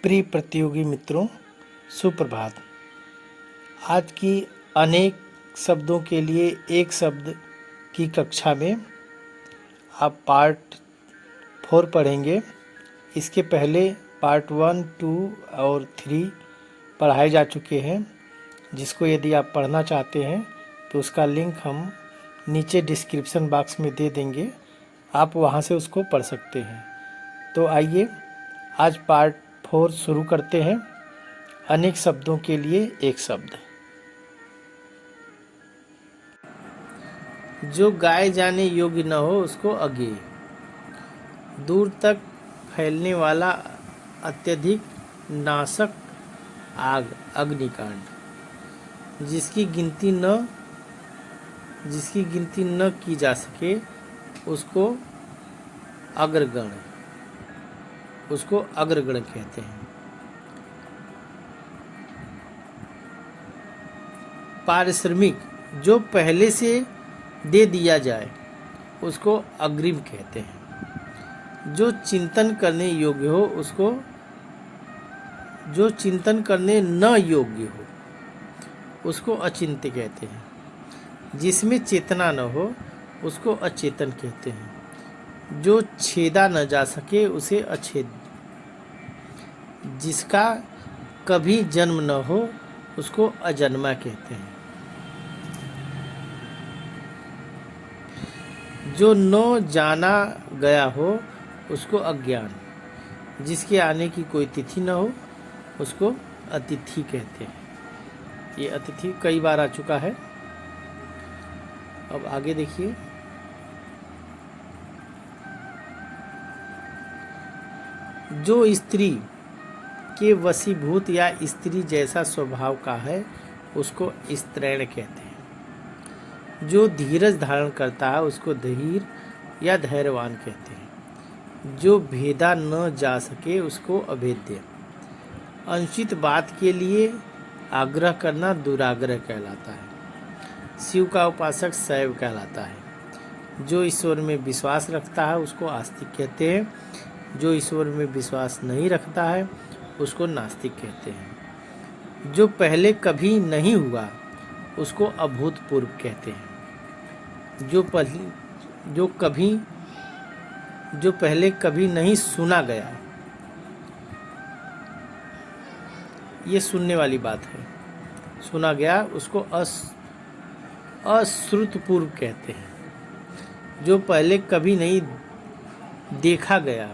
प्रिय प्रतियोगी मित्रों, सुप्रभात। आज की अनेक शब्दों के लिए एक शब्द की कक्षा में आप पार्ट 4 पढ़ेंगे। इसके पहले पार्ट 1, 2 और 3 पढ़ाए जा चुके हैं, जिसको यदि आप पढ़ना चाहते हैं तो उसका लिंक हम नीचे डिस्क्रिप्शन बॉक्स में दे देंगे, आप वहां से उसको पढ़ सकते हैं। तो आइए आज पार्ट 4 शुरू करते हैं। अनेक शब्दों के लिए एक शब्द। जो गाए जाने योग्य न हो उसको अज्ञेय। दूर तक फैलने वाला अत्यधिक नाशक आग, अग्निकांड। जिसकी गिनती न की जा सके उसको अग्रगण कहते हैं। पारिश्रमिक जो पहले से दे दिया जाए उसको अग्रिम कहते हैं। जो चिंतन करने योग्य हो उसको, जो चिंतन करने न योग्य हो उसको अचिंत्य कहते हैं। जिसमें चेतना न हो उसको अचेतन कहते हैं। जो छेदा न जा सके उसे अछेद। जिसका कभी जन्म न हो उसको अजन्मा कहते हैं। जो न जाना गया हो उसको अज्ञान। जिसके आने की कोई तिथि न हो उसको अतिथि कहते हैं। ये अतिथि कई बार आ चुका है। अब आगे देखिए। जो स्त्री के वशीभूत या स्त्री जैसा स्वभाव का है उसको स्त्रैण कहते हैं। जो धीरज धारण करता है उसको धीर या धैर्यवान कहते हैं। जो भेदा न जा सके उसको अभेद्य। अनुचित बात के लिए आग्रह करना दुराग्रह कहलाता है। शिव का उपासक शैव कहलाता है। जो ईश्वर में विश्वास रखता है उसको आस्तिक कहते हैं। जो ईश्वर में विश्वास नहीं रखता है उसको नास्तिक कहते हैं। जो पहले कभी नहीं हुआ उसको अभूतपूर्व कहते हैं। जो पहले कभी नहीं सुना गया, ये सुनने वाली बात है, सुना गया उसको अश्रुतपूर्व कहते हैं। जो पहले कभी नहीं देखा गया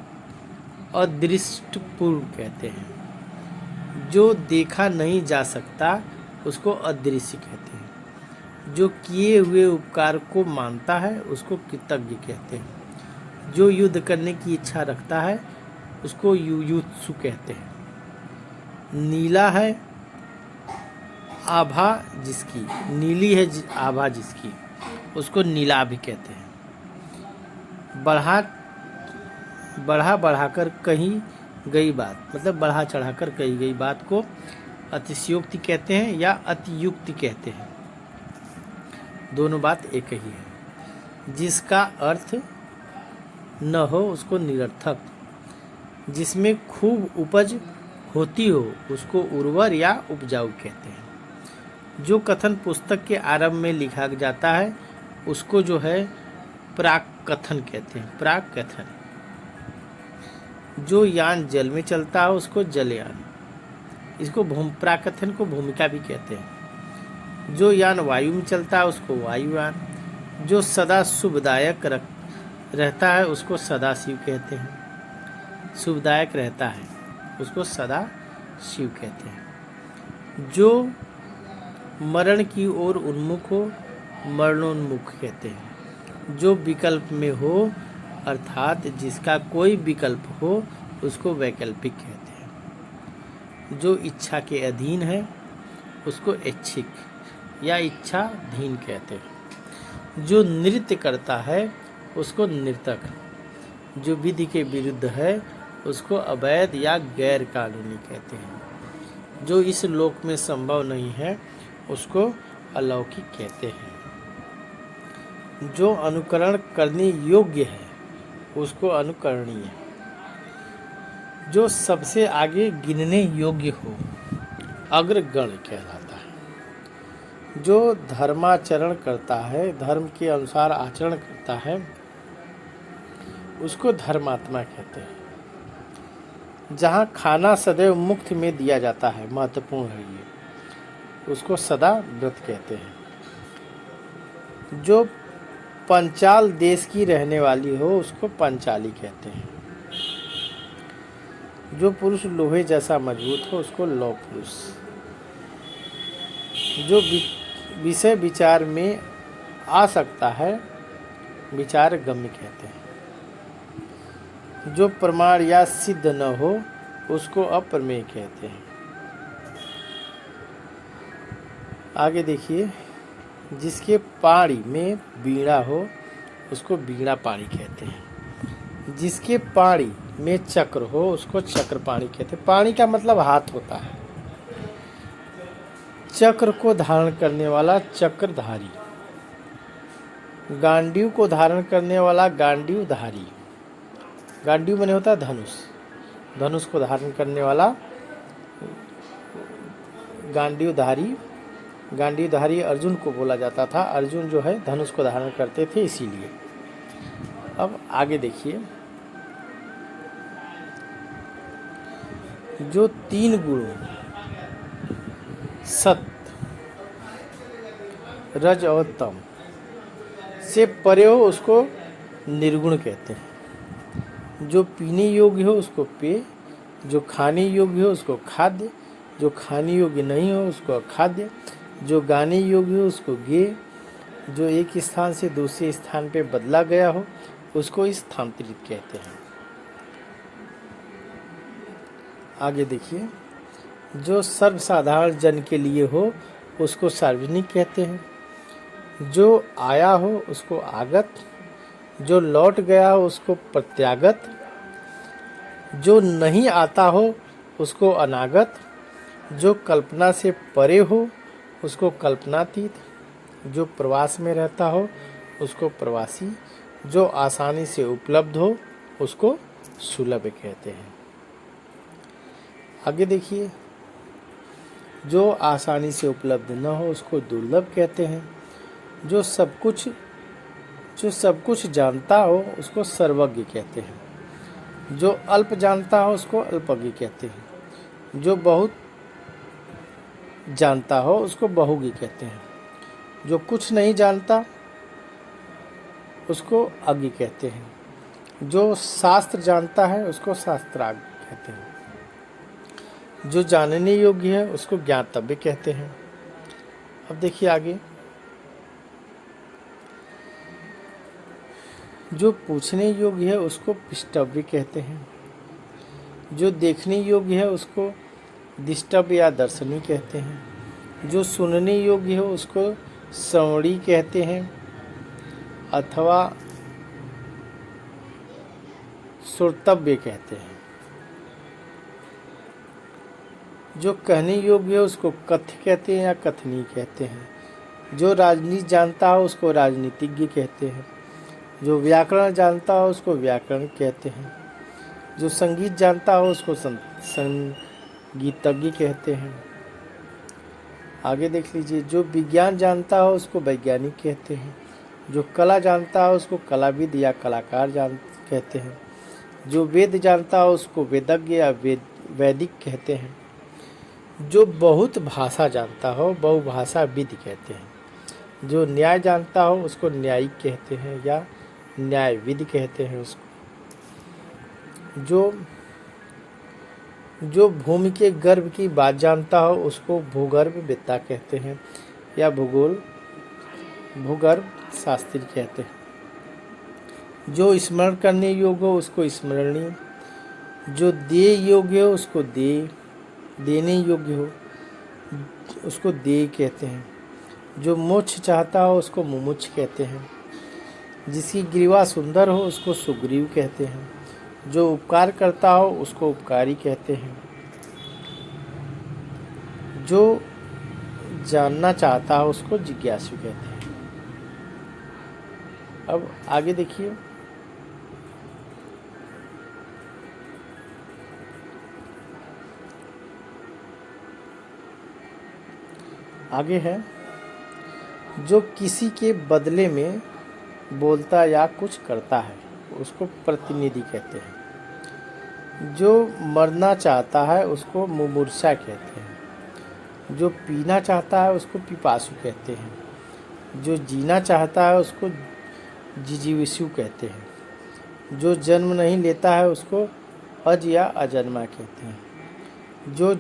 अदृष्टपूर्व कहते हैं। जो देखा नहीं जा सकता उसको अदृश्य कहते हैं। जो किए हुए उपकार को मानता है उसको कृतज्ञ कहते हैं। जो युद्ध करने की इच्छा रखता है उसको युयुत्सु कहते हैं। नीला है आभा जिसकी, नीली है आभा जिसकी, उसको नीला भी कहते हैं। बढ़ाकर कही गई बात, मतलब बढ़ा चढ़ाकर कही गई बात को अतिशयोक्ति कहते हैं या अतियुक्ति कहते हैं। दोनों बात एक ही है। जिसका अर्थ न हो उसको निरर्थक। जिसमें खूब उपज होती हो उसको उर्वर या उपजाऊ कहते हैं। जो कथन पुस्तक के आरंभ में लिखा जाता है उसको जो है प्राक कथन कहते हैं। प्राक कथन। जो यान जल में चलता है उसको जलयान, इसको प्राकथन को भूमिका भी कहते हैं। जो यान वायु में चलता है उसको वायुयान। जो सदा शुभदायक रहता है उसको सदा शिव कहते हैं। शुभदायक रहता है उसको सदा शिव कहते हैं। जो मरण की ओर उन्मुख हो मरणोन्मुख कहते हैं। जो विकल्प में हो अर्थात जिसका कोई विकल्प हो उसको वैकल्पिक कहते हैं। जो इच्छा के अधीन है उसको ऐच्छिक या इच्छाधीन कहते हैं। जो नृत्य करता है उसको नर्तक। जो विधि के विरुद्ध है उसको अवैध या गैर कानूनी कहते हैं। जो इस लोक में संभव नहीं है उसको अलौकिक कहते हैं। जो अनुकरण करने योग्य है उसको अनुकरणीय। जो सबसे आगे गिनने योग्य हो, अग्रगण कहलाता है। जो धर्माचरण करता है, धर्म के अनुसार आचरण करता है, उसको धर्मात्मा कहते हैं। जहाँ खाना सदैव मुफ्त में दिया जाता है, महत्वपूर्ण है ये, उसको सदा व्रत कहते हैं। जो पंचाल देश की रहने वाली हो, उसको पंचाली कहते हैं। जो पुरुष लोहे जैसा मजबूत हो, उसको लौह पुरुष। जो विषय विचार में आ सकता है, विचार गम्य कहते हैं। जो प्रमाण या सिद्ध न हो, उसको अप्रमेय कहते हैं। आगे देखिए, जिसके पाणी में वीणा हो, उसको वीणा पाणी कहते हैं। जिसके पाणी में चक्र हो, उसको चक्र पाणी कहते हैं। पाणी का मतलब हाथ होता है। चक्र को धारण करने वाला चक्रधारी, गांडीव को धारण करने वाला गांडीवधारी। गांडीव माने होता है धनुष, धनुष को धारण करने वाला गांडीवधारी। गांडीवधारी अर्जुन को बोला जाता था। अर्जुन जो है धनुष को धारण करते थे, इसीलिए। अब आगे देखिए, जो तीन गुणों सत्य, रज और तम से परे हो, उसको निर्गुण कहते हैं। जो पीने योग्य हो, उसको पेय। जो खाने योग्य हो, उसको खाद्य। जो खाने योग्य नहीं हो, उसको अखाद्य। जो गाने योग्य हो, उसको गेय। जो एक स्थान से दूसरे स्थान पे बदला गया हो, उसको स्थानांतरित कहते हैं। आगे देखिए, जो सर्वसाधारण जन के लिए हो, उसको सार्वजनिक कहते हैं। जो आया हो, उसको आगत। जो लौट गया हो, उसको प्रत्यागत। जो नहीं आता हो, उसको अनागत। जो कल्पना से परे हो, उसको कल्पनातीत। जो प्रवास में रहता हो, उसको प्रवासी। जो आसानी से उपलब्ध हो, उसको सुलभ कहते हैं। आगे देखिए, जो आसानी से उपलब्ध न हो, उसको दुर्लभ कहते हैं। जो सब कुछ जानता हो, उसको सर्वज्ञ कहते हैं। जो अल्प जानता हो, उसको अल्पज्ञ कहते हैं। जो बहुत जानता हो, उसको बहुज्ञ कहते हैं। जो कुछ नहीं जानता, उसको अज्ञ कहते हैं। जो शास्त्र जानता है, उसको शास्त्राज्ञ कहते हैं। जो जानने योग्य है, उसको ज्ञातव्य कहते हैं। अब देखिए आगे, जो पूछने योग्य है, उसको पिष्टव्य कहते हैं। जो देखने योग्य है, उसको दिष्टव्य या दर्शनी कहते हैं। जो सुनने योग्य है, उसको श्रवणी कहते हैं अथवा श्रोतव्य कहते हैं। जो कहने योग्य है, उसको कथ्य कहते हैं या कथनी कहते हैं। जो राजनीति जानता हो, उसको राजनीतिज्ञ कहते हैं। जो व्याकरण जानता हो, उसको व्याकरण कहते हैं। जो संगीत जानता हो, उसको संगीतज्ञ कहते हैं। आगे देख लीजिए, जो विज्ञान जानता हो, उसको वैज्ञानिक कहते हैं। जो कला जानता हो, उसको कलाविद या कलाकार कहते हैं। जो वेद जानता हो, उसको वेदज्ञ या वैदिक कहते हैं। जो बहुत भाषा जानता हो, बहुभाषाविद कहते हैं। जो न्याय जानता हो, उसको न्यायिक कहते हैं या न्यायविद कहते हैं उसको। जो भूमि के गर्भ की बात जानता हो, उसको भूगर्भविद्ता कहते हैं या भूगर्भ शास्त्री कहते हैं। जो स्मरण करने योग्य हो, उसको स्मरणीय। जो देय योग्य हो, उसको देने योग्य हो, उसको देय कहते हैं। जो मोक्ष चाहता हो, उसको मुमुक्ष कहते हैं। जिसकी ग्रीवा सुंदर हो, उसको सुग्रीव कहते हैं। जो उपकार करता हो, उसको उपकारी कहते हैं। जो जानना चाहता हो, उसको जिज्ञासु कहते हैं। अब आगे देखिए, आगे है, जो किसी के बदले में बोलता या कुछ करता है उसको प्रतिनिधि कहते हैं। जो मरना चाहता है उसको मुमूर्षा कहते हैं। जो पीना चाहता है उसको पिपासु कहते हैं। जो जीना चाहता है उसको जिजीविषु कहते हैं। जो जन्म नहीं लेता है उसको अज या अजन्मा कहते हैं। जो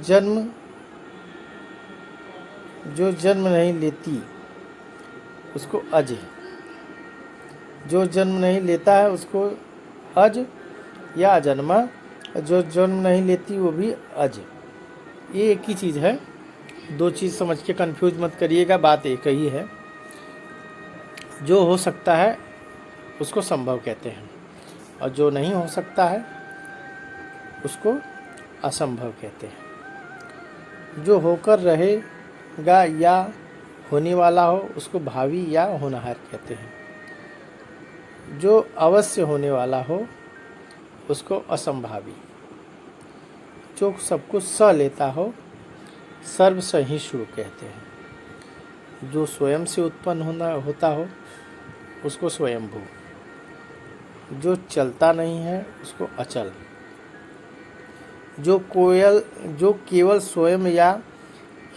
जन्म नहीं लेती उसको अज है। जो जन्म नहीं लेता है उसको अज या अजन्मा। जो जन्म नहीं लेती वो भी अज। ये एक ही चीज़ है, दो चीज़ समझ के कंफ्यूज मत करिएगा, बात एक ही है। जो हो सकता है उसको संभव कहते हैं और जो नहीं हो सकता है उसको असंभव कहते हैं। जो होकर रहेगा या होने वाला हो उसको भावी या होनहार कहते हैं। जो अवश्य होने वाला हो उसको असंभावी। जो सब कुछ स लेता हो सर्व सहिष्णु कहते हैं। जो स्वयं से उत्पन्न होता हो उसको स्वयंभू। जो चलता नहीं है उसको अचल। जो केवल स्वयं या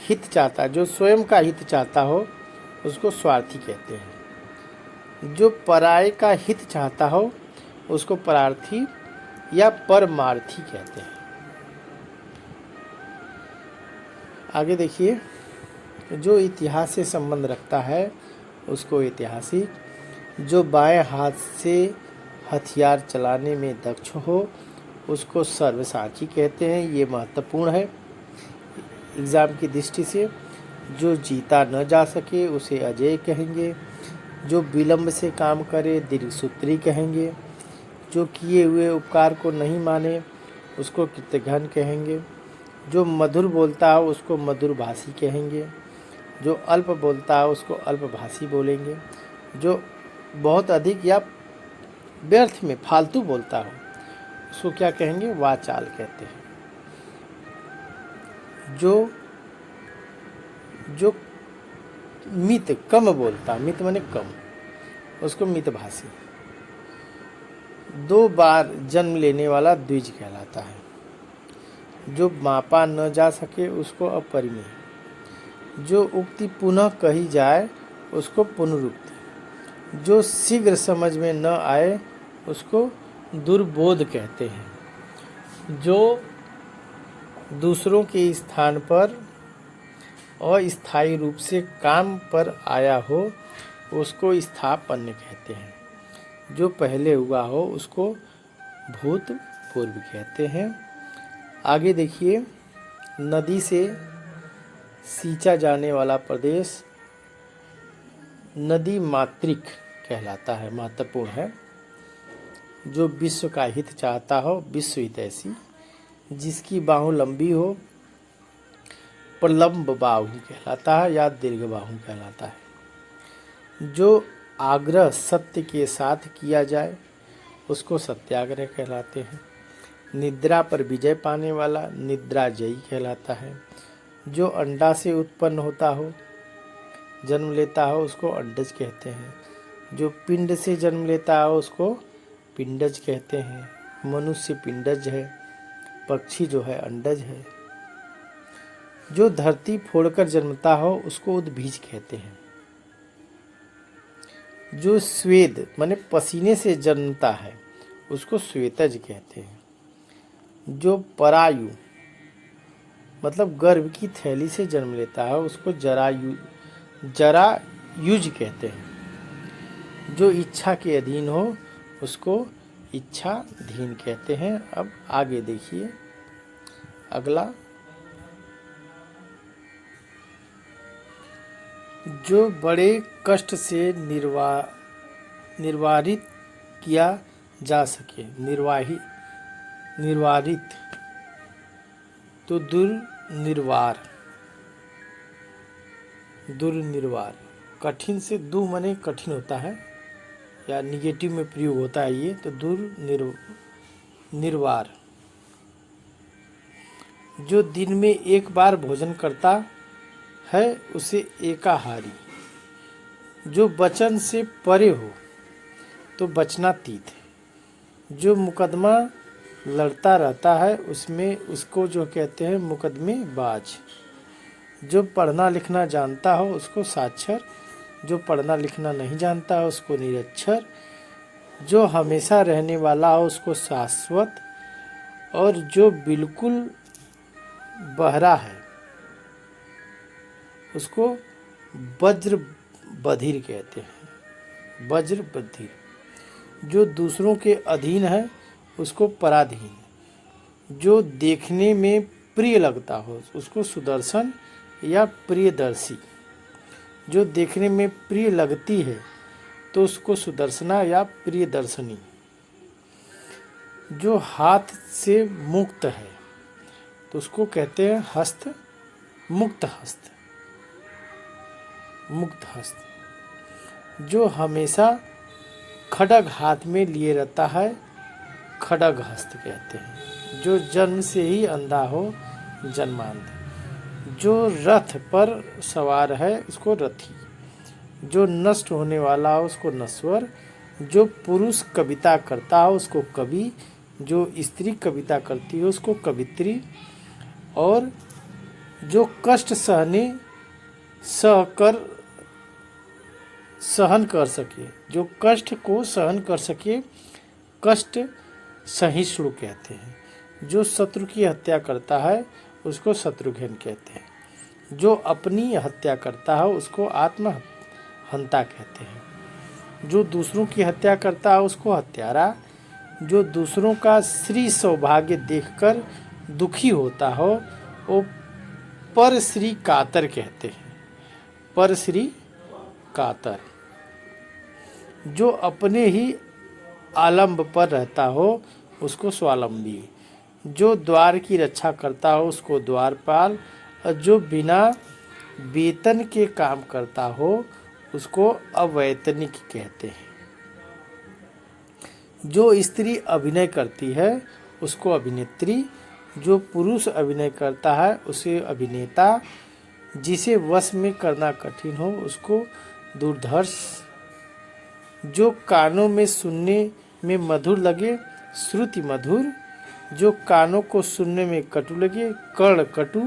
हित चाहता है, जो स्वयं का हित चाहता हो उसको स्वार्थी कहते हैं। जो पराये का हित चाहता हो उसको परार्थी या परमार्थी कहते हैं। आगे देखिए, जो इतिहास से संबंध रखता है उसको ऐतिहासिक। जो बाएं हाथ से हथियार चलाने में दक्ष हो उसको सर्वसाची कहते हैं। ये महत्वपूर्ण है एग्ज़ाम की दृष्टि से। जो जीता न जा सके उसे अजेय कहेंगे। जो विलंब से काम करे दीर्घसूत्री कहेंगे। जो किए हुए उपकार को नहीं माने उसको कृतघ्न कहेंगे। जो मधुर बोलता है उसको मधुरभाषी कहेंगे। जो अल्प बोलता है उसको अल्पभाषी बोलेंगे। जो बहुत अधिक या व्यर्थ में फालतू बोलता हो उसको क्या कहेंगे, वाचाल कहते हैं। जो मित कम बोलता, मित माने कम, उसको मितभाषी। 2 बार जन्म लेने वाला द्विज कहलाता है। जो मापा न जा सके उसको अपरिमेय। जो उक्ति पुनः कही जाए उसको पुनरुक्ति। जो शीघ्र समझ में न आए उसको दुर्बोध कहते हैं। जो दूसरों के स्थान पर अस्थायी रूप से काम पर आया हो उसको स्थापन्य कहते हैं। जो पहले हुआ हो उसको भूतपूर्व कहते हैं। आगे देखिए, नदी से सींचा जाने वाला प्रदेश नदी मातृक कहलाता है, महत्वपूर्ण है। जो विश्व का हित चाहता हो विश्व हितैषी। जिसकी बाहु लंबी हो प्रलंब बाहु कहलाता है या दीर्घ बाहु कहलाता है। जो आग्रह सत्य के साथ किया जाए उसको सत्याग्रह कहलाते हैं। निद्रा पर विजय पाने वाला निद्राजयी कहलाता है। जो अंडा से उत्पन्न होता हो, जन्म लेता हो उसको अंडज कहते हैं। जो पिंड से जन्म लेता हो उसको पिंडज कहते हैं। मनुष्य पिंडज है, पक्षी जो है अंडज है। जो धरती फोड़कर जन्मता हो उसको उद्भिज कहते हैं। जो स्वेद माने पसीने से जन्मता है उसको श्वेतज कहते हैं। जो परायु मतलब गर्भ की थैली से जन्म लेता है उसको जरायुज कहते हैं। जो इच्छा के अधीन हो उसको इच्छाधीन कहते हैं। अब आगे देखिए अगला, जो बड़े कष्ट से निर्वारित किया जा सके, निर्वारित तो दुर्निर्वार। कठिन से दु माने कठिन होता है या निगेटिव में प्रयोग होता है ये, तो दुर्निर्वार। जो दिन में एक बार भोजन करता है उसे एकाहारी। जो वचन से परे हो तो बचना तीत है। जो मुकदमा लड़ता रहता है उसमें उसको जो कहते हैं मुकदमेबाज। जो पढ़ना लिखना जानता हो उसको साक्षर, जो पढ़ना लिखना नहीं जानता हो उसको निरक्षर। जो हमेशा रहने वाला हो उसको शाश्वत, और जो बिल्कुल बहरा है उसको वज्र बधिर कहते हैं। वज्र बधिर। जो दूसरों के अधीन है उसको पराधीन। जो देखने में प्रिय लगता हो उसको सुदर्शन या प्रियदर्शी। जो देखने में प्रिय लगती है तो उसको सुदर्शना या प्रियदर्शनी। जो हाथ से मुक्त है तो उसको कहते हैं हस्त, मुक्त हस्त, मुक्त हस्त। जो हमेशा खड्ग हाथ में लिए रहता है खड्ग हस्त कहते हैं। जो जन्म से ही अंधा हो जन्मांध। जो रथ पर सवार है उसको रथी। जो नष्ट होने वाला हो उसको नश्वर। जो पुरुष कविता करता हो उसको कवि। जो स्त्री कविता करती हो उसको कवित्री। और जो कष्ट सहन कर सके, जो कष्ट को सहन कर सके, कष्ट सहिष्णु कहते हैं। जो शत्रु की हत्या करता है उसको शत्रुघ्न कहते हैं। जो अपनी हत्या करता है उसको आत्महंता कहते हैं। जो दूसरों की हत्या करता है उसको हत्यारा। जो दूसरों का श्री सौभाग्य देखकर दुखी होता हो वो परश्री कातर कहते हैं। परश्री कातर। जो अपने ही आलंब पर रहता हो उसको स्वावलंबी। जो द्वार की रक्षा करता हो उसको द्वारपाल। और जो बिना वेतन के काम करता हो उसको अवैतनिक कहते हैं। जो स्त्री अभिनय करती है उसको अभिनेत्री। जो पुरुष अभिनय करता है उसे अभिनेता। जिसे वश में करना कठिन हो उसको दुर्धर्ष। जो कानों में सुनने में मधुर लगे श्रुति मधुर। जो कानों को सुनने में कटु लगे कर्ण कटु।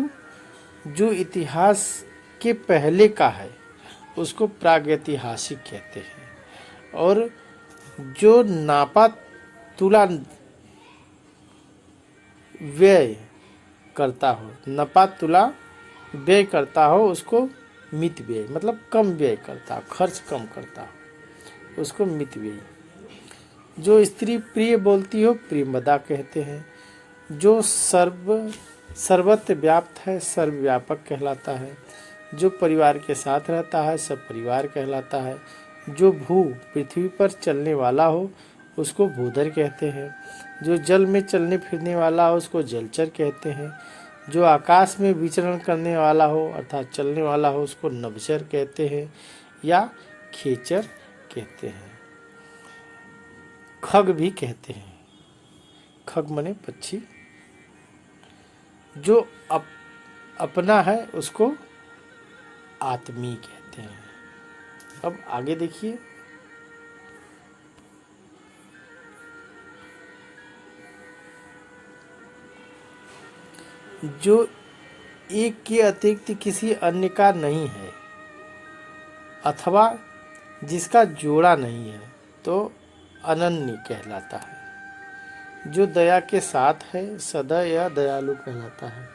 जो इतिहास के पहले का है उसको प्रागैतिहासिक कहते हैं। और जो नापा तुला व्यय करता हो, नपा तुला व्यय करता हो उसको मित व्यय, मतलब कम व्यय करता हो, खर्च कम करता हो उसको मित व्यय। जो स्त्री प्रिय बोलती हो प्रियमदा कहते हैं। जो सर्वत्र व्याप्त है सर्वव्यापक कहलाता है। जो परिवार के साथ रहता है सब परिवार कहलाता है। जो भू पृथ्वी पर चलने वाला हो उसको भूधर कहते हैं। जो जल में चलने फिरने वाला हो उसको जलचर कहते हैं। जो आकाश में विचरण करने वाला हो अर्थात चलने वाला हो उसको नभचर कहते हैं या खेचर कहते हैं। खग भी कहते हैं। खग मने पक्षी। जो अपना है उसको आत्मी कहते हैं। अब आगे देखिए। जो एक के अतिरिक्त किसी अन्य का नहीं है अथवा जिसका जोड़ा नहीं है तो अनन्य कहलाता है। जो दया के साथ है सदा या दयालु कहलाता है।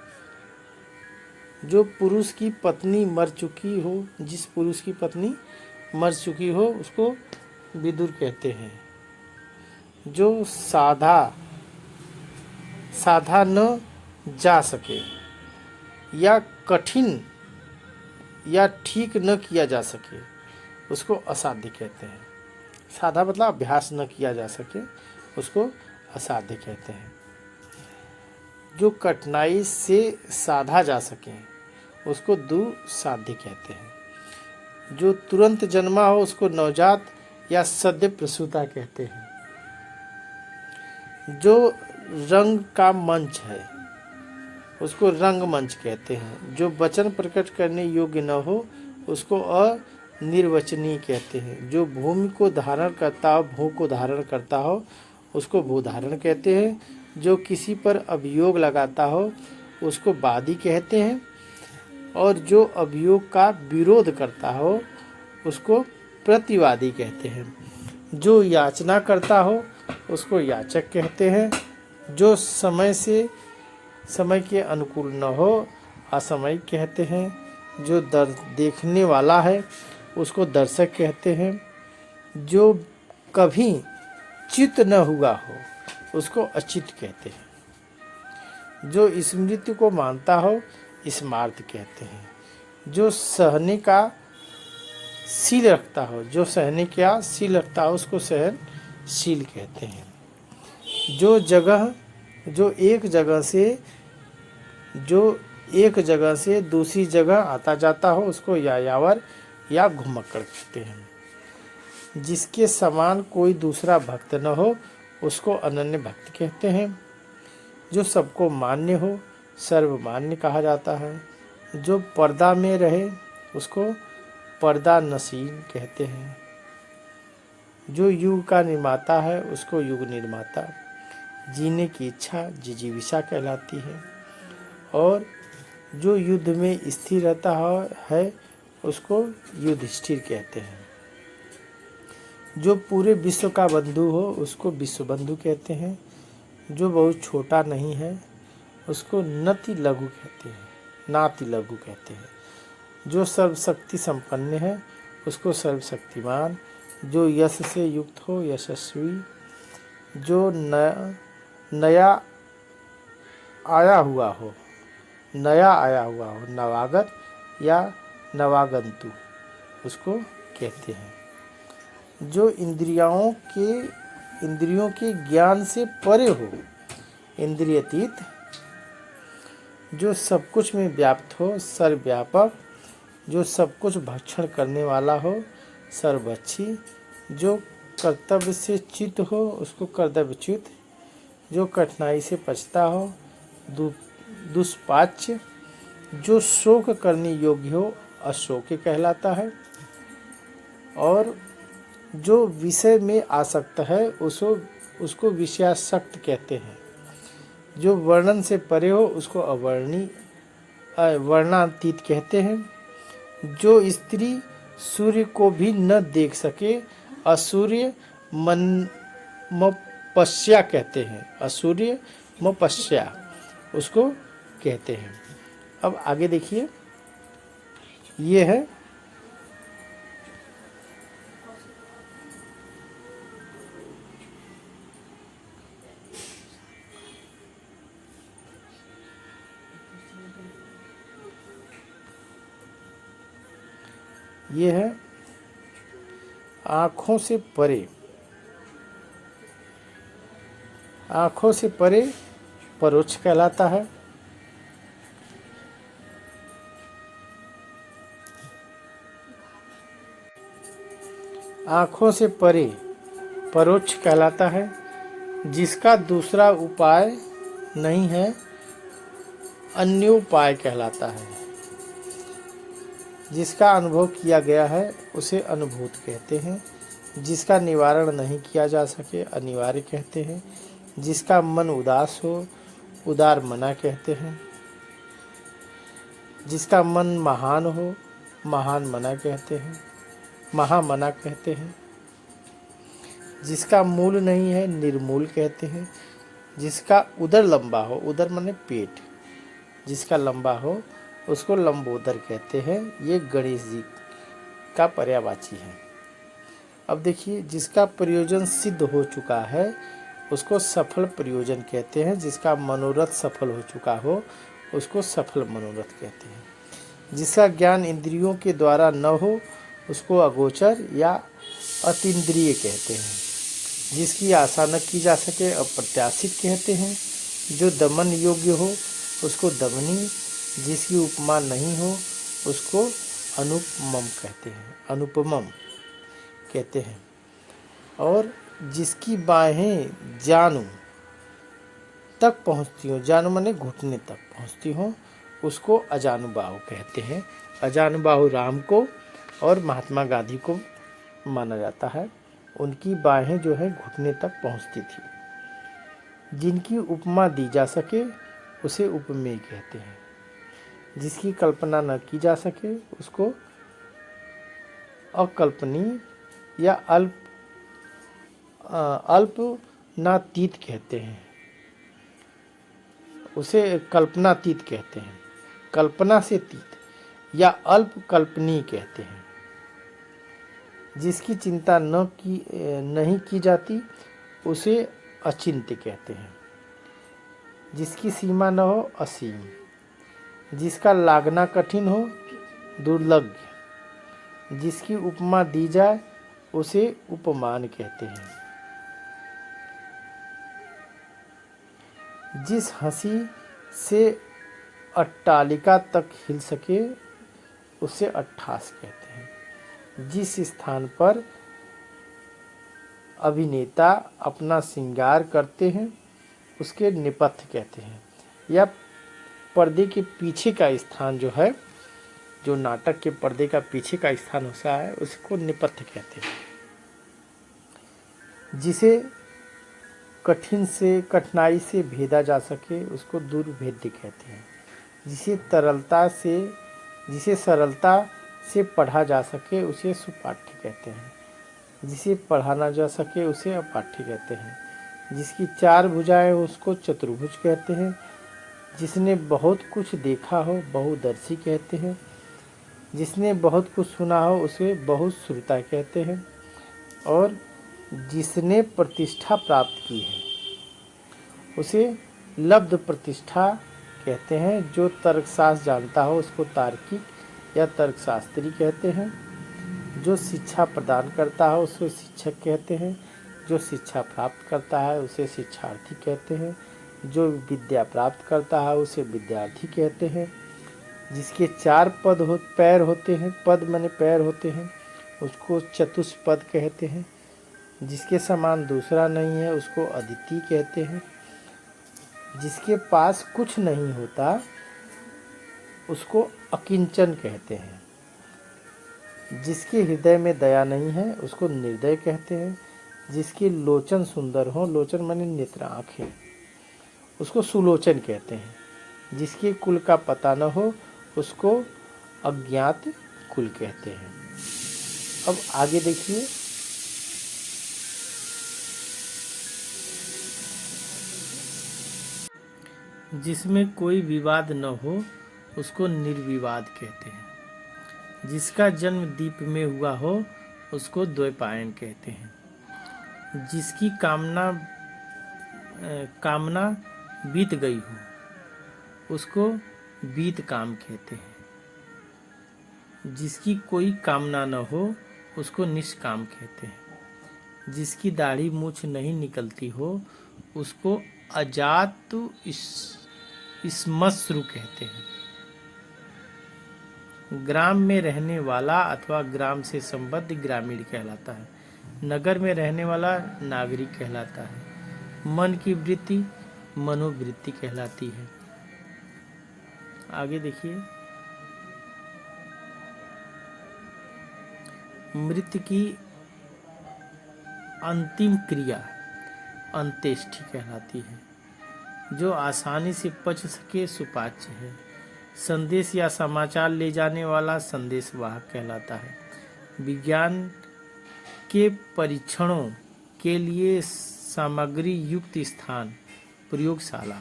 जो पुरुष की पत्नी मर चुकी हो, जिस पुरुष की पत्नी मर चुकी हो उसको विदुर कहते हैं। जो साधा न जा सके या कठिन या ठीक न किया जा सके उसको असाध्य कहते हैं। साधा मतलब अभ्यास न किया जा सके उसको असाध्य कहते हैं। जो कठिनाई से साधा जा सके उसको दुसाध्य कहते हैं। जो तुरंत जन्मा हो उसको नवजात या सद्य प्रसूता कहते हैं। जो रंग का मंच है उसको रंगमंच कहते हैं। जो वचन प्रकट करने योग्य न हो उसको अनिर्वचनीय कहते हैं। जो भूमि को धारण करता हो, भू को धारण करता हो, उसको भूधारण कहते हैं। जो किसी पर अभियोग लगाता हो उसको वादी कहते हैं, और जो अभियोग का विरोध करता हो उसको प्रतिवादी कहते हैं। जो याचना करता हो उसको याचक कहते हैं। जो समय के अनुकूल न हो असमय कहते हैं। जो देखने वाला है उसको दर्शक कहते हैं। जो कभी चित न हुआ हो उसको अचित कहते हैं। जो स्मृति को मानता हो स्मार्त कहते हैं। जो सहने का शील रखता हो, जो सहने का शील रखता हो उसको सहनशील कहते हैं। जो एक जगह से दूसरी जगह आता जाता हो उसको यायावर या घुमक्कड़ कहते हैं। जिसके समान कोई दूसरा भक्त न हो उसको अनन्य भक्त कहते हैं। जो सबको मान्य हो सर्वमान्य कहा जाता है। जो पर्दा में रहे उसको पर्दा नसीन कहते हैं। जो युग का निर्माता है उसको युग निर्माता। जीने की इच्छा जिजीविषा कहलाती है। और जो युद्ध में स्थिर रहता है उसको युधिष्ठिर कहते हैं। जो पूरे विश्व का बंधु हो उसको विश्व बंधु कहते हैं। जो बहुत छोटा नहीं है उसको नाति लघु कहते हैं। जो सर्वशक्ति संपन्न है उसको सर्वशक्तिमान। जो यश से युक्त हो यशस्वी। जो नया आया हुआ हो नवागत या नवागंतु उसको कहते हैं। जो इंद्रियों के ज्ञान से परे हो इंद्रियतीत। जो सब कुछ में व्याप्त हो सर्वव्यापक। जो सब कुछ भक्षण करने वाला हो सर्वभक्षी। जो कर्तव्य से चित हो उसको कर्तव्यच्युत। जो कठिनाई से पछता हो दुष्पाच्य। जो शोक करने योग्य हो अशोक कहलाता है। और जो विषय में आसक्त है उसको विषयासक्त कहते हैं। जो वर्णन से परे हो उसको वर्णातीत कहते हैं। जो स्त्री सूर्य को भी न देख सके असूर्य मपस्या कहते हैं। असूर्य मपस्या उसको कहते हैं। अब आगे देखिए, ये है आँखों से परे परोक्ष कहलाता है। आँखों से परे परोक्ष कहलाता है। जिसका दूसरा उपाय नहीं है अन्योपाय कहलाता है। जिसका अनुभव किया गया है उसे अनुभूत कहते हैं। जिसका निवारण नहीं किया जा सके अनिवार्य कहते हैं। जिसका मन उदास हो उदार मना कहते हैं। जिसका मन महान हो महान मना कहते हैं, महामना कहते हैं। जिसका मूल नहीं है निर्मूल कहते हैं। जिसका उदर लंबा हो, उदर माने पेट, जिसका लंबा हो उसको लंबोदर कहते हैं। ये गणेश जी का पर्यायवाची है। अब देखिए, जिसका प्रयोजन सिद्ध हो चुका है उसको सफल प्रयोजन कहते हैं। जिसका मनोरथ सफल हो चुका हो उसको सफल मनोरथ कहते हैं। जिसका ज्ञान इंद्रियों के द्वारा न हो उसको अगोचर या अतीन्द्रिय कहते हैं। जिसकी आशा न की जा सके अप्रत्याशित कहते हैं। जो दमन योग्य हो उसको दमनी, जिसकी उपमा नहीं हो उसको अनुपमम कहते हैं, अनुपमम कहते हैं। और जिसकी बाहें जानू तक पहुँचती हो, जानु माने घुटने तक पहुँचती हो, उसको अजानुबाहु कहते हैं। अजानुबाहु राम को और महात्मा गांधी को माना जाता है। उनकी बाहें जो है घुटने तक पहुँचती थी। जिनकी उपमा दी जा सके उसे उपमेय कहते हैं। जिसकी कल्पना न की जा सके उसको अकल्पनीय या अल्पनातीत कहते हैं। उसे कल्पनातीत कहते हैं। कल्पना से तीत या अल्प कल्पनीय कहते हैं। जिसकी चिंता नहीं की जाती उसे अचिंत्य कहते हैं। जिसकी सीमा न हो असीम। जिसका लागना कठिन हो दुर्लभ। जिसकी उपमा दी जाए उसे उपमान कहते हैं। जिस हंसी से अट्टालिका तक हिल सके उसे अट्ठास कहते हैं। जिस स्थान पर अभिनेता अपना श्रृंगार करते हैं उसके नेपथ्य कहते हैं। या पर्दे के पीछे का स्थान जो है, जो नाटक के पर्दे का पीछे का स्थान होता है उसको नेपथ्य कहते हैं। जिसे कठिनाई से भेदा जा सके उसको दुर्भेद्य कहते हैं। जिसे सरलता से पढ़ा जा सके उसे सुपाठ्य कहते हैं। जिसे पढ़ा ना जा सके उसे अपाठ्य कहते हैं। जिसकी चार भुजाएं हो उसको चतुर्भुज कहते हैं। जिसने बहुत कुछ देखा हो बहुदर्शी कहते हैं। जिसने बहुत कुछ सुना हो उसे बहुश्रुता कहते हैं। और जिसने प्रतिष्ठा प्राप्त की है उसे लब्ध प्रतिष्ठा कहते हैं। जो तर्कशास्त्र जानता हो उसको तार्किक या तर्कशास्त्री कहते हैं। जो शिक्षा प्रदान करता है उसे शिक्षक कहते हैं। जो शिक्षा प्राप्त करता है उसे शिक्षार्थी कहते हैं। जो विद्या प्राप्त करता है उसे विद्यार्थी कहते हैं। जिसके चार पैर होते हैं, पद माने पैर होते हैं, उसको चतुष्पद कहते हैं। जिसके समान दूसरा नहीं है उसको अद्वितीय कहते हैं। जिसके पास कुछ नहीं होता उसको अकिंचन कहते हैं। जिसके हृदय में दया नहीं है उसको निर्दय कहते हैं। जिसके लोचन सुंदर हो, लोचन माने नेत्र आँखें, उसको सुलोचन कहते हैं। जिसके कुल का पता न हो उसको अज्ञात कुल कहते हैं। अब आगे देखिए, जिसमें कोई विवाद न हो उसको निर्विवाद कहते हैं। जिसका जन्म दीप में हुआ हो उसको द्वैपायन कहते हैं। जिसकी कामना बीत गई हो उसको बीत काम कहते हैं। जिसकी कोई कामना न हो उसको निष्काम कहते हैं। जिसकी दाढ़ी मूछ नहीं निकलती हो उसको अजात श्मश्रु कहते हैं। ग्राम में रहने वाला अथवा ग्राम से संबद्ध ग्रामीण कहलाता है। नगर में रहने वाला नागरिक कहलाता है। मन की वृत्ति मनोवृत्ति कहलाती है। आगे देखिए, मृत्यु की अंतिम क्रिया अंत्येष्टि कहलाती है। जो आसानी से पच सके सुपाच्य है। संदेश या समाचार ले जाने वाला संदेशवाहक कहलाता है। विज्ञान के परीक्षणों के लिए सामग्री युक्त स्थान प्रयोगशाला।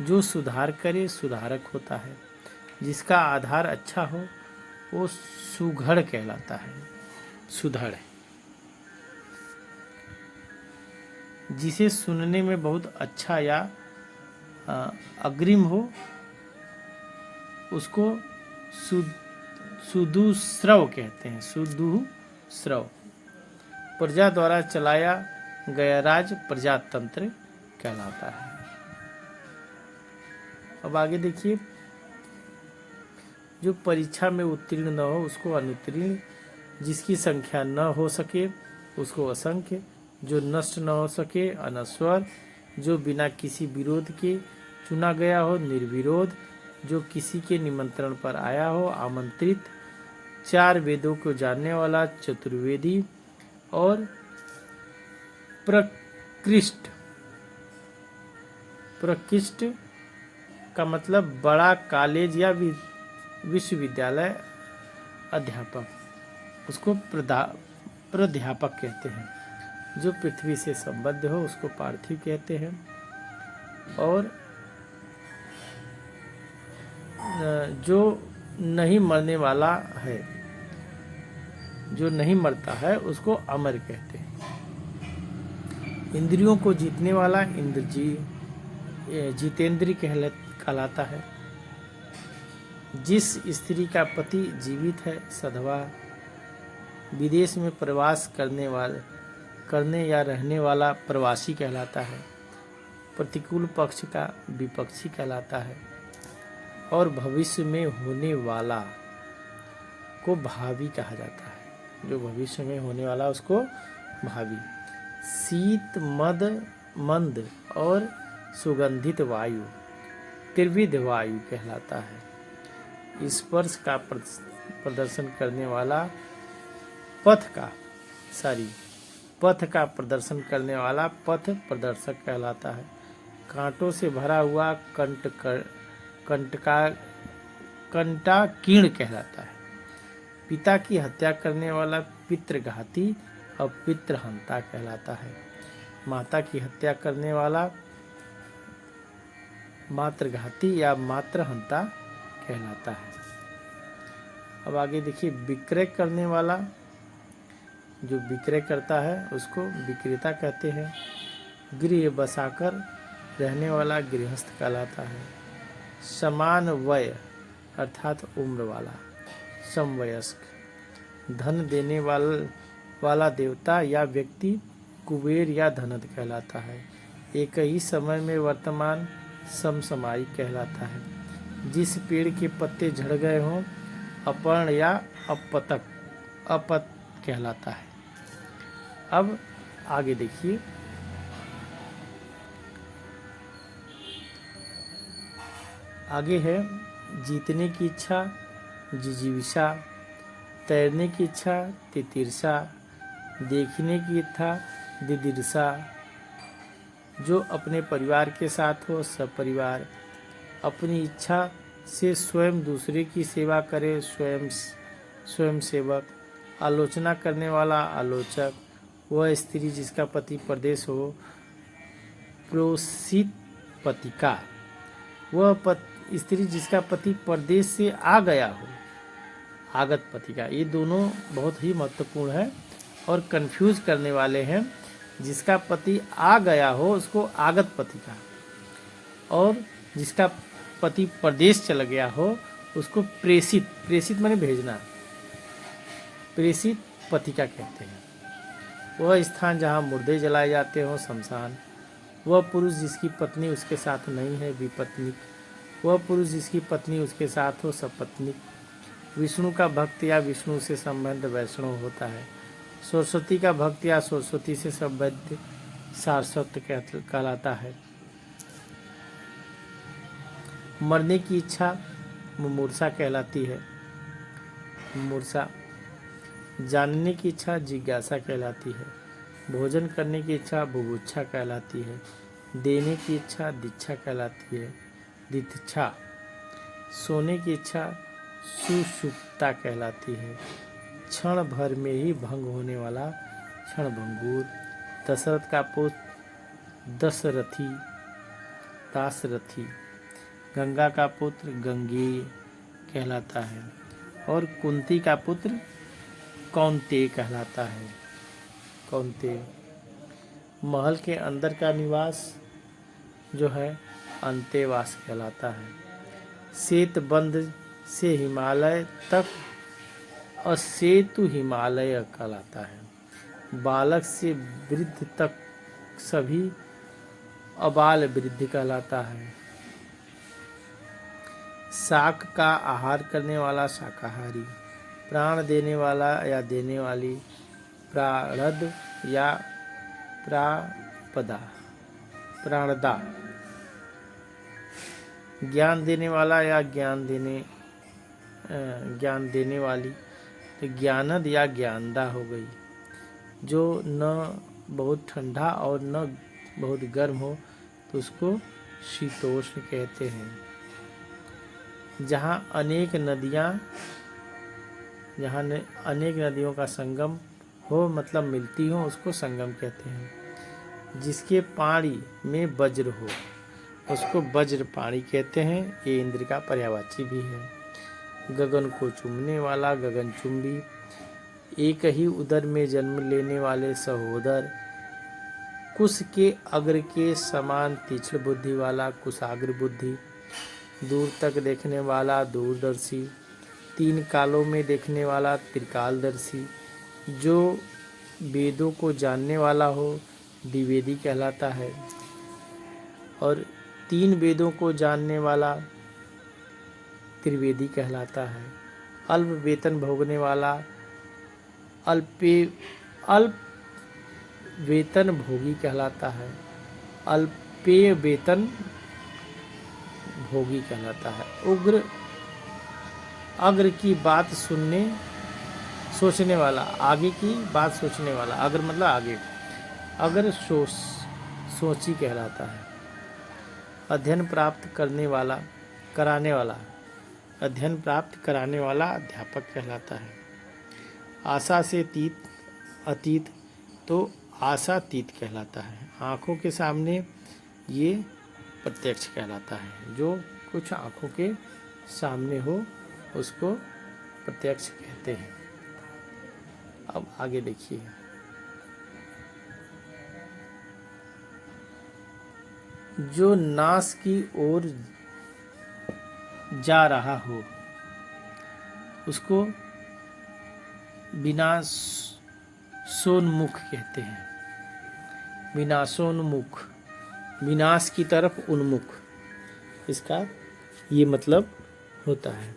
जो सुधार करे सुधारक होता है। जिसका आधार अच्छा हो वो सुघड़ कहलाता है। सुधड़, जिसे सुनने में बहुत अच्छा या अग्रिम हो उसको सुदूश्रव कहते हैं। सुदूश्रव, प्रजा द्वारा चलाया गया राज्य प्रजातंत्र कहलाता है। अब आगे देखिए, जो परीक्षा में उत्तीर्ण न हो उसको अनुत्तीर्ण। जिसकी संख्या न हो सके उसको असंख्य। जो नष्ट न हो सके अनश्वर। जो बिना किसी विरोध के चुना गया हो, निर्विरोध, जो किसी के निमंत्रण पर आया हो, आमंत्रित, 4 वेदों को जानने वाला, चतुर्वेदी, और प्रकृष्ट। प्रकृष्ट का मतलब बड़ा कॉलेज या विश्वविद्यालय अध्यापक, उसको प्राध्यापक कहते हैं। जो पृथ्वी से संबद्ध हो उसको पार्थिव कहते हैं। और जो नहीं मरने वाला है, जो नहीं मरता है, उसको अमर कहते हैं। इंद्रियों को जीतने वाला जितेंद्रिय कहलाता है। जिस स्त्री का पति जीवित है, सधवा, विदेश में प्रवास करने या रहने वाला प्रवासी कहलाता है। प्रतिकूल पक्ष का विपक्षी कहलाता है। और भविष्य में होने वाला को भावी कहा जाता है। जो भविष्य में होने वाला उसको भावी। शीत, मंद और सुगंधित वायु त्रिविध वायु कहलाता है। स्पर्श का प्रदर्शन करने वाला पथ का प्रदर्शन करने वाला पथ प्रदर्शक कहलाता है। कांटों से भरा हुआ कंटाकीर्ण कहलाता है। पिता की हत्या करने वाला पितृघाती और पितृहंता कहलाता है। माता की हत्या करने वाला मातृघाती या मातृहंता कहलाता है। अब आगे देखिए, विक्रय करने वाला, जो विक्रय करता है उसको विक्रेता कहते हैं। गृह बसाकर रहने वाला गृहस्थ कहलाता है। समान वय अर्थात उम्र वाला समवयस्क। धन देने वाला देवता या व्यक्ति कुबेर या धनद कहलाता है। एक ही समय में वर्तमान समसमायिक कहलाता है। जिस पेड़ के पत्ते झड़ गए हों, अपर्ण या अपत कहलाता है। अब आगे देखिए, आगे है जीतने की इच्छा, जिजीविषा, तैरने की इच्छा, तितिर्षा, देखने की इच्छा, दिदिर्षा। जो अपने परिवार के साथ हो, सपरिवार। अपनी इच्छा से स्वयं दूसरे की सेवा करे, स्वयं सेवक। आलोचना करने वाला आलोचक। वह स्त्री जिसका पति परदेश हो, प्रोसित पतिका। वह स्त्री जिसका पति परदेश से आ गया हो, आगत पतिका। ये दोनों बहुत ही महत्वपूर्ण है और कंफ्यूज करने वाले हैं। जिसका पति आ गया हो उसको आगत पतिका, और जिसका पति परदेश चला गया हो उसको प्रेषित माने भेजना, प्रेषित पतिका कहते हैं। वह स्थान जहाँ मुर्दे जलाए जाते हो, शमशान। वह पुरुष जिसकी पत्नी उसके साथ नहीं है, विपत्निक। वह पुरुष जिसकी पत्नी उसके साथ हो, सपत्निक। विष्णु का भक्त या विष्णु से संबंध वैष्णव होता है। सरस्वती का भक्त या सरस्वती से संबद्ध सारस्वत कहलाता है। मरने की इच्छा मुमूर्षा कहलाती है। मुमूर्षा। जानने की इच्छा जिज्ञासा कहलाती है। भोजन करने की इच्छा बुभुक्षा कहलाती है। देने की इच्छा दीक्षा कहलाती है, दिच्छा। सोने की इच्छा सुषुप्ता कहलाती है। क्षण भर में ही भंग होने वाला क्षणभंगुर। दशरथ का पुत्र दासरथी। गंगा का पुत्र गंगेय कहलाता है। और कुंती का पुत्र कौन्तेय कहलाता है। कौन्तेय। महल के अंदर का निवास जो है अंतेवास कहलाता है। सेतुबंध से हिमालय तक असेतु हिमालय कहलाता है। बालक से वृद्ध तक सभी अबाल वृद्ध कहलाता है। शाक का आहार करने वाला शाकाहारी। प्राण देने वाला या देने वाली प्रारब्ध या प्रापदा। प्राणदा, ज्ञान देने वाला या ज्ञान देने वाली, तो ज्ञानद या ज्ञानदा हो गई। जो न बहुत ठंडा और न बहुत गर्म हो तो उसको शीतोष्ण कहते हैं। जहाँ अनेक नदियों का संगम हो, मतलब मिलती हो, उसको संगम कहते हैं। जिसके पानी में वज्र हो उसको वज्र पाणी कहते हैं। ये इंद्र का पर्यायवाची भी है। गगन को चूमने वाला गगनचुंबी, एक ही उदर में जन्म लेने वाले सहोदर, कुश के अग्र के समान तीक्ष्ण बुद्धि वाला कुशाग्र बुद्धि, दूर तक देखने वाला दूरदर्शी, तीन कालों में देखने वाला त्रिकालदर्शी, जो वेदों को जानने वाला हो द्विवेदी कहलाता है, और तीन वेदों को जानने वाला त्रिवेदी कहलाता है। अल्प वेतन भोगने वाला अल्प वेतन भोगी कहलाता है। अल्पे वेतन भोगी कहलाता है। उग्र अग्र की बात सोचने वाला, आगे की बात सोचने वाला, अग्र मतलब आगे, अग्र सोची कहलाता है। अध्ययन प्राप्त कराने वाला अध्यापक कहलाता है। आशा से अतीत तो आशातीत कहलाता है। आँखों के सामने ये प्रत्यक्ष कहलाता है। जो कुछ आँखों के सामने हो उसको प्रत्यक्ष कहते हैं। अब आगे देखिए, जो नाश की ओर जा रहा हो उसको विनाशोन्मुख कहते हैं। विनाशोन्मुख, विनाश की तरफ उन्मुख, इसका ये मतलब होता है।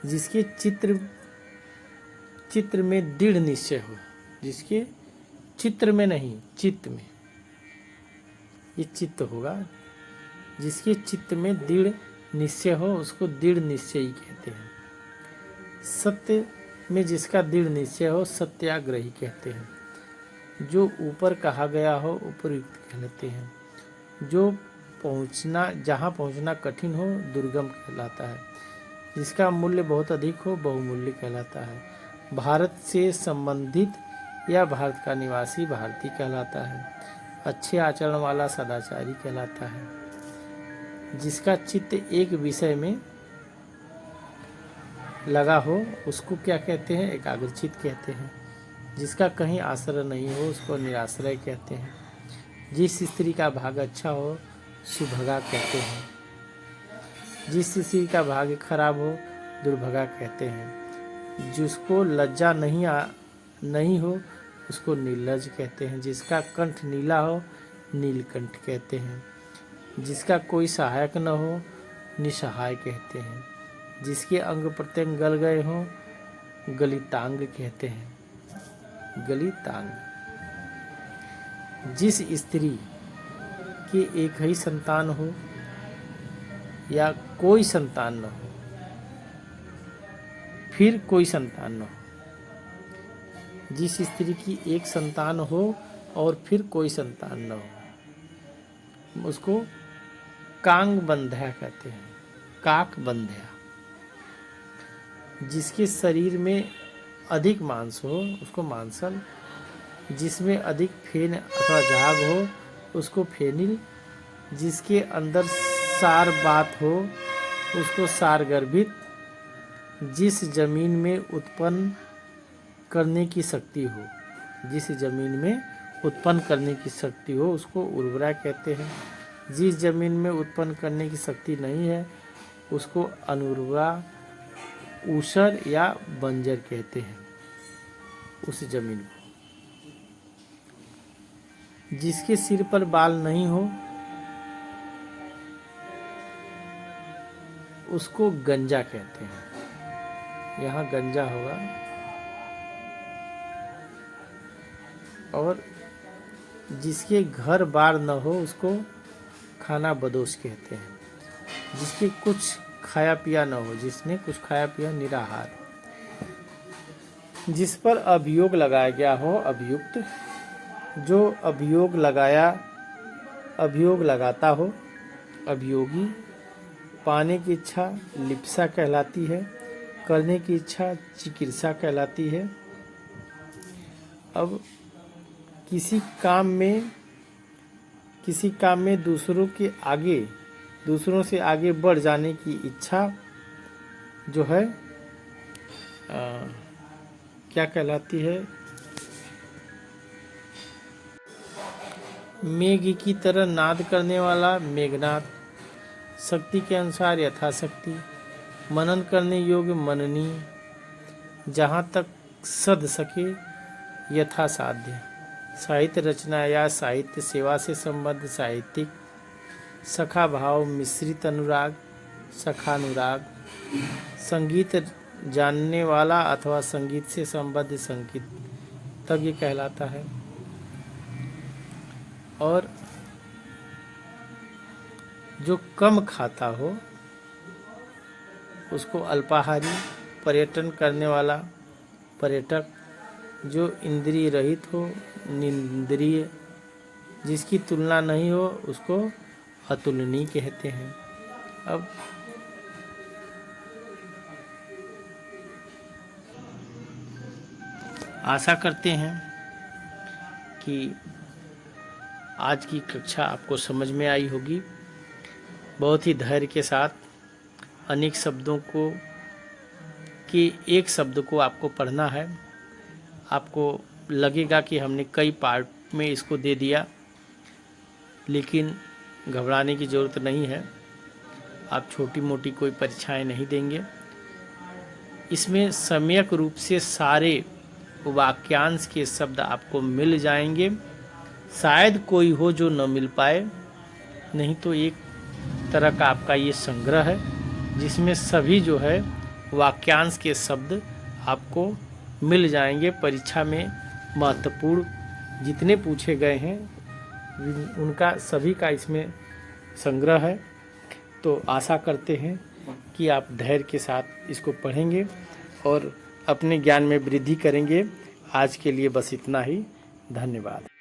जिसके चित्र में दृढ़ निश्चय हो, जिसके चित्र में नहीं, चित्त में, ये चित्त होगा। जिसके चित्त में दृढ़ निश्चय हो उसको दृढ़ निश्चयी कहते हैं। सत्य में जिसका दृढ़ निश्चय हो सत्याग्रही कहते हैं। जो ऊपर कहा गया हो उपयुक्त कहलाते हैं। जो जहाँ पहुँचना कठिन हो दुर्गम कहलाता है। जिसका मूल्य बहुत अधिक हो बहुमूल्य कहलाता है। भारत से संबंधित या भारत का निवासी भारतीय कहलाता है। अच्छे आचरण वाला सदाचारी कहलाता है। जिसका चित्त एक विषय में लगा हो उसको क्या कहते हैं? एकाग्रचित कहते हैं। जिसका कहीं आश्रय नहीं हो उसको निराश्रय कहते हैं। जिस स्त्री का भाग अच्छा हो सुभगा कहते हैं। जिस स्त्री का भाग्य खराब हो दुर्भगा कहते हैं। जिसको लज्जा नहीं हो उसको निर्लज कहते हैं। जिसका कंठ नीला हो नीलकंठ कहते हैं। जिसका कोई सहायक न हो निसहाय कहते हैं। जिसके अंग प्रत्यंग गल गए हों गलितांग कहते हैं। गलितांग। जिस स्त्री के एक ही संतान हो या कोई संतान न हो फिर कोई संतान न हो। जिस स्त्री की एक संतान हो और फिर कोई संतान न हो उसको कांग बंध्या कहते हैं। काक बंध्या। जिसके शरीर में अधिक मांस हो उसको मांसल। जिसमें अधिक फेन अथवा झाग हो उसको फेनिल। जिसके अंदर सार बात हो उसको सार गर्भित। जिस जमीन में उत्पन्न करने की शक्ति हो, जिस जमीन में उत्पन्न करने की शक्ति हो उसको उर्वरा कहते हैं। जिस जमीन में उत्पन्न करने की शक्ति नहीं है उसको अनुर्वरा ऊसर या बंजर कहते हैं। उस जमीन को। जिसके सिर पर बाल नहीं हो उसको गंजा कहते हैं। यहाँ गंजा होगा। और जिसके घर बार न हो उसको खाना बदोश कहते हैं। जिसके कुछ खाया पिया न हो, जिसने कुछ खाया पिया निराहार। जिस पर अभियोग लगाया गया हो अभियुक्त, जो अभियोग लगाता हो अभियोगी। पाने की इच्छा लिप्सा कहलाती है, करने की इच्छा चिकित्सा कहलाती है। अब किसी काम में दूसरों से आगे बढ़ जाने की इच्छा जो है क्या कहलाती है? मेघ की तरह नाद करने वाला मेघनाद। शक्ति के अनुसार यथाशक्ति। मनन करने योग्य मननी। जहाँ तक सध सके यथासाध्य। साहित्य रचना या साहित्य सेवा से संबद्ध साहित्यिक। सखा भाव मिश्रित अनुराग, सखानुराग। संगीत जानने वाला अथवा संगीत से संबद्ध संगीत तज्ञ कहलाता है। और जो कम खाता हो उसको अल्पाहारी। पर्यटन करने वाला पर्यटक। जो इंद्रिय रहित हो निंद्रिय। जिसकी तुलना नहीं हो उसको अतुलनीय कहते हैं। अब आशा करते हैं कि आज की कक्षा आपको समझ में आई होगी। बहुत ही धैर्य के साथ अनेक शब्दों को एक शब्द को आपको पढ़ना है। आपको लगेगा कि हमने कई पार्ट में इसको दे दिया, लेकिन घबराने की ज़रूरत नहीं है। आप छोटी मोटी कोई परीक्षाएं नहीं देंगे। इसमें सम्यक रूप से सारे वाक्यांश के शब्द आपको मिल जाएंगे। शायद कोई हो जो न मिल पाए, नहीं तो एक तरह का आपका ये संग्रह है जिसमें सभी जो है वाक्यांश के शब्द आपको मिल जाएंगे। परीक्षा में महत्वपूर्ण जितने पूछे गए हैं उनका सभी का इसमें संग्रह है। तो आशा करते हैं कि आप धैर्य के साथ इसको पढ़ेंगे और अपने ज्ञान में वृद्धि करेंगे। आज के लिए बस इतना ही। धन्यवाद।